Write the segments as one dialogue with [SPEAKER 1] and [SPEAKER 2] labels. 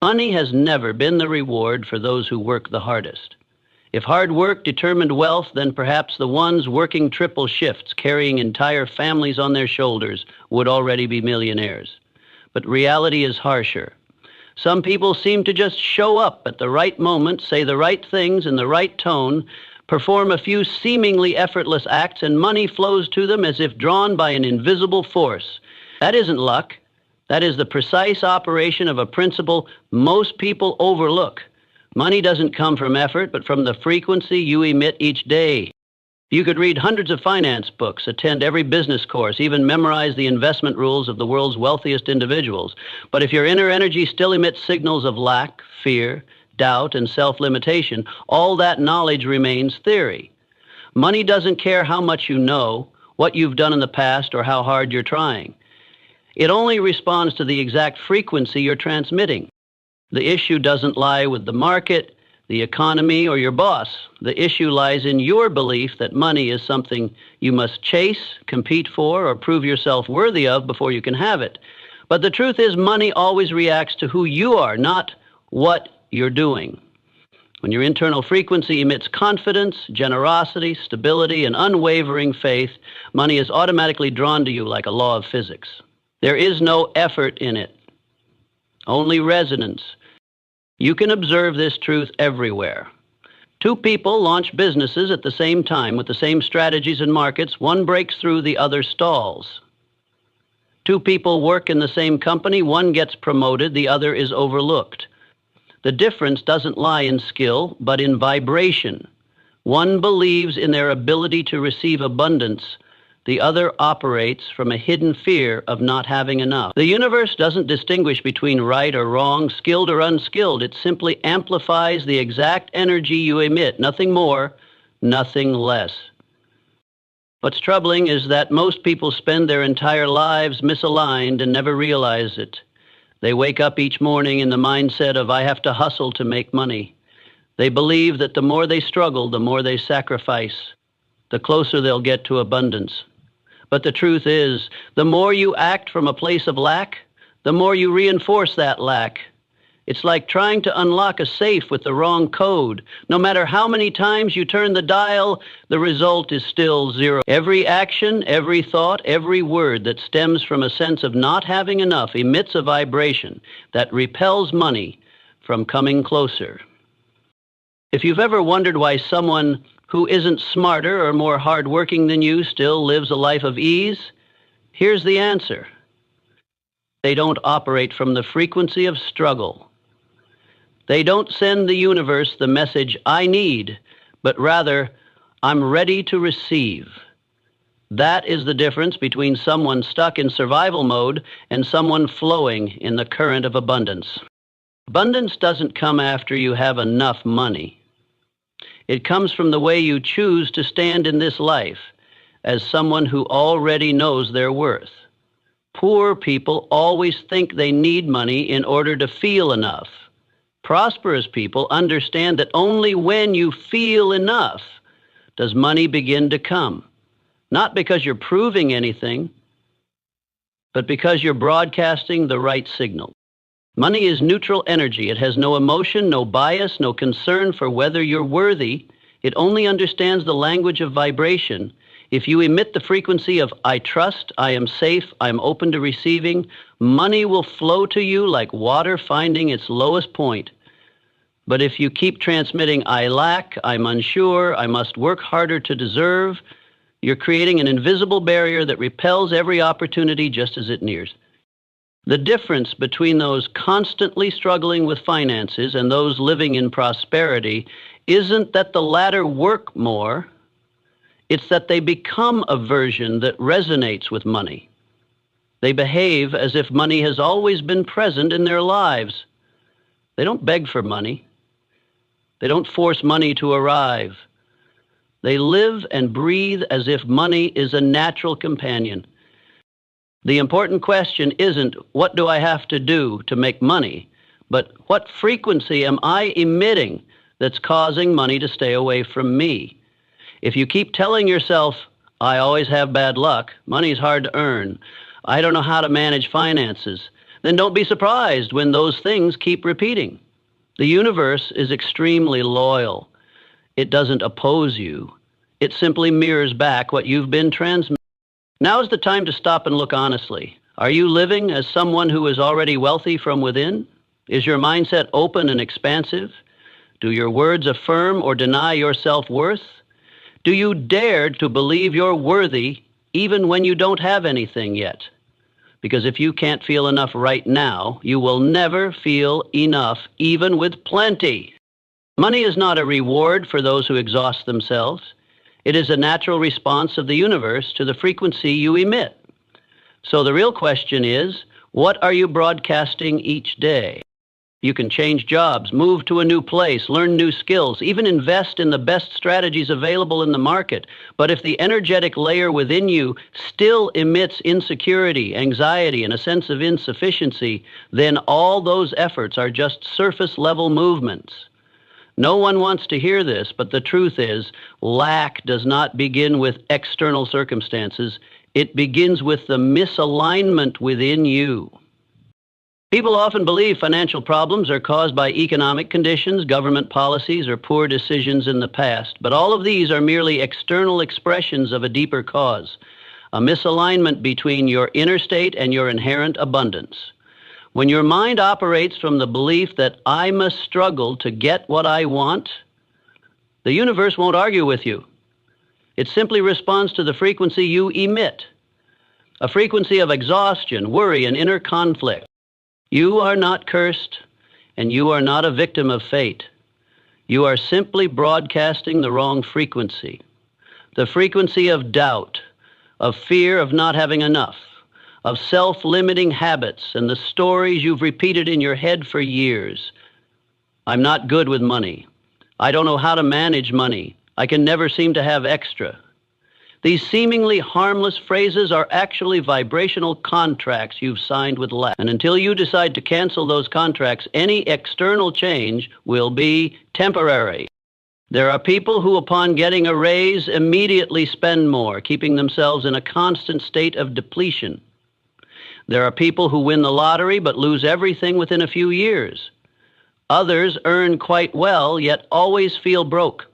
[SPEAKER 1] Money has never been the reward for those who work the hardest. If hard work determined wealth, then perhaps the ones working triple shifts, carrying entire families on their shoulders, would already be millionaires. But reality is harsher. Some people seem to just show up at the right moment, say the right things in the right tone, perform a few seemingly effortless acts, and money flows to them as if drawn by an invisible force. That isn't luck. That is the precise operation of a principle most people overlook. Money doesn't come from effort, but from the frequency you emit each day. You could read hundreds of finance books, attend every business course, even memorize the investment rules of the world's wealthiest individuals. But if your inner energy still emits signals of lack, fear, doubt, and self-limitation, all that knowledge remains theory. Money doesn't care how much you know, what you've done in the past, or how hard you're trying. It only responds to the exact frequency you're transmitting. The issue doesn't lie with the market, the economy, or your boss. The issue lies in your belief that money is something you must chase, compete for, or prove yourself worthy of before you can have it. But the truth is, money always reacts to who you are, not what you're doing. When your internal frequency emits confidence, generosity, stability, and unwavering faith, money is automatically drawn to you like a law of physics. There is no effort in it, only resonance. You can observe this truth everywhere. Two people launch businesses at the same time with the same strategies and markets. One breaks through, the other stalls. Two people work in the same company. One gets promoted, the other is overlooked. The difference doesn't lie in skill, but in vibration. One believes in their ability to receive abundance. The other operates from a hidden fear of not having enough. The universe doesn't distinguish between right or wrong, skilled or unskilled. It simply amplifies the exact energy you emit, nothing more, nothing less. What's troubling is that most people spend their entire lives misaligned and never realize it. They wake up each morning in the mindset of, I have to hustle to make money. They believe that the more they struggle, the more they sacrifice, the closer they'll get to abundance. But the truth is, the more you act from a place of lack, the more you reinforce that lack. It's like trying to unlock a safe with the wrong code. No matter how many times you turn the dial, the result is still zero. Every action, every thought, every word that stems from a sense of not having enough emits a vibration that repels money from coming closer. If you've ever wondered why someone who isn't smarter or more hardworking than you still lives a life of ease, here's the answer. They don't operate from the frequency of struggle. They don't send the universe the message, I need, but rather, I'm ready to receive. That is the difference between someone stuck in survival mode and someone flowing in the current of abundance. Abundance doesn't come after you have enough money. It comes from the way you choose to stand in this life as someone who already knows their worth. Poor people always think they need money in order to feel enough. Prosperous people understand that only when you feel enough does money begin to come. Not because you're proving anything, but because you're broadcasting the right signal. Money is neutral energy. It has no emotion, no bias, no concern for whether you're worthy. It only understands the language of vibration. If you emit the frequency of, I trust, I am safe, I am open to receiving, money will flow to you like water finding its lowest point. But if you keep transmitting, I lack, I'm unsure, I must work harder to deserve, you're creating an invisible barrier that repels every opportunity just as it nears. The difference between those constantly struggling with finances and those living in prosperity isn't that the latter work more, it's that they become a version that resonates with money. They behave as if money has always been present in their lives. They don't beg for money. They don't force money to arrive. They live and breathe as if money is a natural companion. The important question isn't, what do I have to do to make money, but what frequency am I emitting that's causing money to stay away from me? If you keep telling yourself, I always have bad luck, money's hard to earn, I don't know how to manage finances, then don't be surprised when those things keep repeating. The universe is extremely loyal. It doesn't oppose you. It simply mirrors back what you've been transmitting. Now is the time to stop and look honestly. Are you living as someone who is already wealthy from within? Is your mindset open and expansive? Do your words affirm or deny your self-worth? Do you dare to believe you're worthy even when you don't have anything yet? Because if you can't feel enough right now, you will never feel enough even with plenty. Money is not a reward for those who exhaust themselves. It is a natural response of the universe to the frequency you emit. So the real question is, what are you broadcasting each day? You can change jobs, move to a new place, learn new skills, even invest in the best strategies available in the market. But if the energetic layer within you still emits insecurity, anxiety, and a sense of insufficiency, then all those efforts are just surface-level movements. No one wants to hear this, but the truth is, lack does not begin with external circumstances. It begins with the misalignment within you. People often believe financial problems are caused by economic conditions, government policies, or poor decisions in the past, but all of these are merely external expressions of a deeper cause, a misalignment between your inner state and your inherent abundance. When your mind operates from the belief that I must struggle to get what I want, the universe won't argue with you. It simply responds to the frequency you emit, a frequency of exhaustion, worry, and inner conflict. You are not cursed, and you are not a victim of fate. You are simply broadcasting the wrong frequency, the frequency of doubt, of fear of not having enough, of self-limiting habits and the stories you've repeated in your head for years. I'm not good with money. I don't know how to manage money. I can never seem to have extra. These seemingly harmless phrases are actually vibrational contracts you've signed with lack. And until you decide to cancel those contracts, any external change will be temporary. There are people who, upon getting a raise, immediately spend more, keeping themselves in a constant state of depletion. There are people who win the lottery but lose everything within a few years. Others earn quite well, yet always feel broke.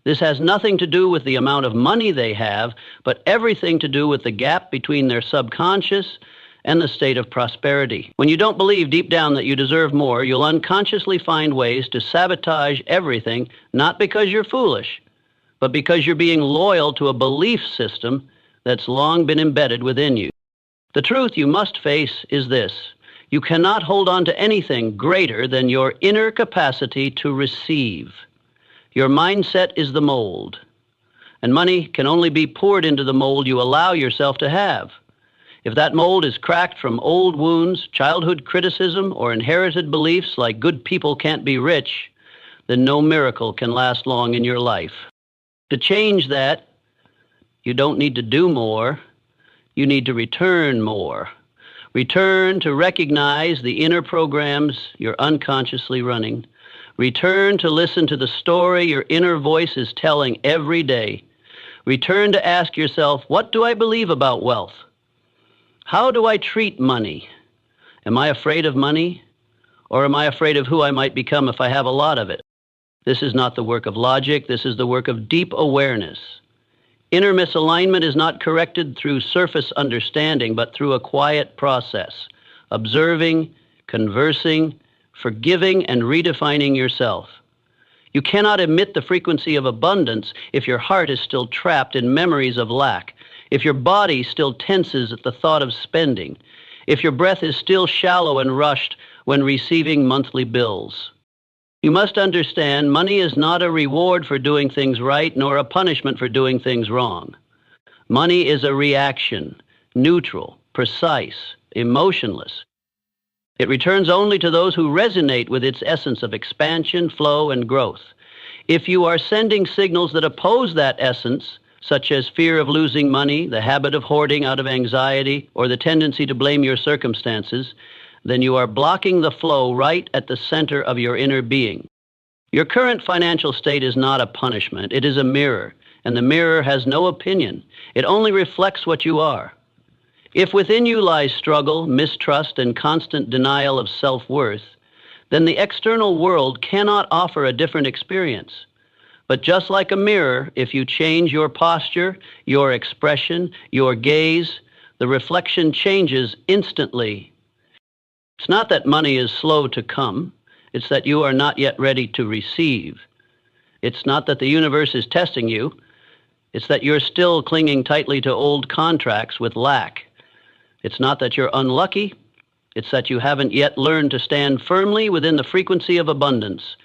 [SPEAKER 1] This has nothing to do with the amount of money they have, but everything to do with the gap between their subconscious and the state of prosperity. When you don't believe deep down that you deserve more, you'll unconsciously find ways to sabotage everything, not because you're foolish, but because you're being loyal to a belief system that's long been embedded within you. The truth you must face is this: you cannot hold on to anything greater than your inner capacity to receive. Your mindset is the mold, and money can only be poured into the mold you allow yourself to have. If that mold is cracked from old wounds, childhood criticism, or inherited beliefs like good people can't be rich, then no miracle can last long in your life. To change that, you don't need to do more, you need to return more. Return to recognize the inner programs you're unconsciously running. Return to listen to the story your inner voice is telling every day. Return to ask yourself, what do I believe about wealth? How do I treat money? Am I afraid of money? Or am I afraid of who I might become if I have a lot of it? This is not the work of logic. This is the work of deep awareness. Inner misalignment is not corrected through surface understanding, but through a quiet process, observing, conversing, forgiving, and redefining yourself. You cannot emit the frequency of abundance if your heart is still trapped in memories of lack, if your body still tenses at the thought of spending, if your breath is still shallow and rushed when receiving monthly bills. You must understand, money is not a reward for doing things right, nor a punishment for doing things wrong. Money is a reaction, neutral, precise, emotionless. It returns only to those who resonate with its essence of expansion, flow, and growth. If you are sending signals that oppose that essence, such as fear of losing money, the habit of hoarding out of anxiety, or the tendency to blame your circumstances, then you are blocking the flow right at the center of your inner being. Your current financial state is not a punishment. It is a mirror, and the mirror has no opinion. It only reflects what you are. If within you lies struggle, mistrust, and constant denial of self-worth, then the external world cannot offer a different experience. But just like a mirror, if you change your posture, your expression, your gaze, the reflection changes instantly. It's not that money is slow to come. It's that you are not yet ready to receive. It's not that the universe is testing you. It's that you're still clinging tightly to old contracts with lack. It's not that you're unlucky. It's that you haven't yet learned to stand firmly within the frequency of abundance,